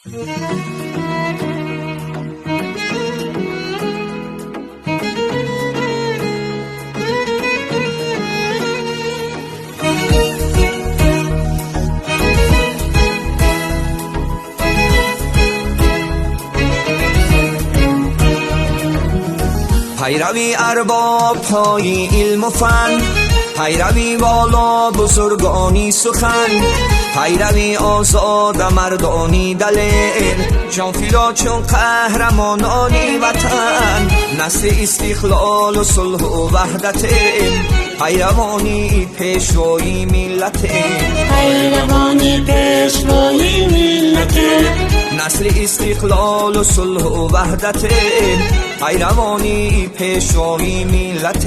پیروی ارباب های علم و فن، پیروی والا بزرگانی سخن، پیروی آزاد مردانی دلیل، جان فدا چون قهرمانانی وطن، نسل استقلال و صلح و وحدت، پیروانی پیشوای ملت، پیروانی پیشوای ملت، نسل استقلال و صلح و وحدت، پیروانی پیشوای ملت.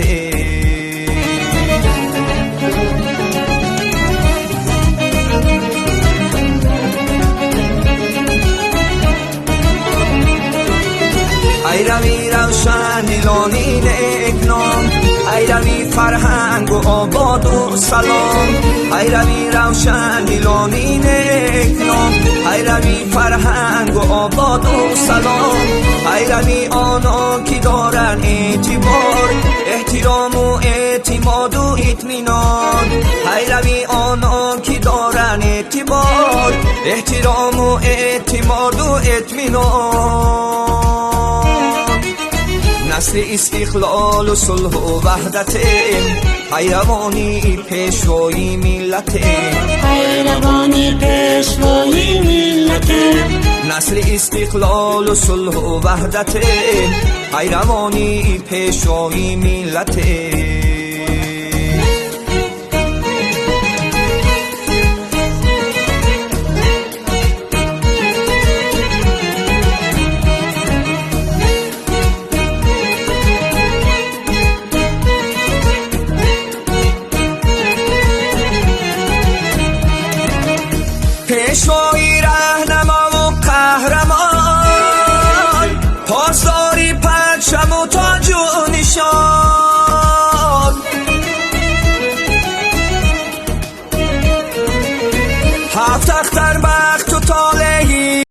پیروی روشن دلانی نیکنام، پیروی فرهنگ و آباد و سلام، پیروی روشن دلانی نیکنام، پیروی فرهنگ و آباد و سلام، پیروی آنان که دارن اعتبار، احترام و اعتماد و اطمینان، پیروی آنان که دارن اعتبار، احترام و اعتماد و اطمینان، نسل استقلال و صلح و وحدت، پیروانی پیشوای ملت، پیروانی پیشوای ملت، نسل استقلال و صلح و وحدت، پیروانی پیشوای ملت.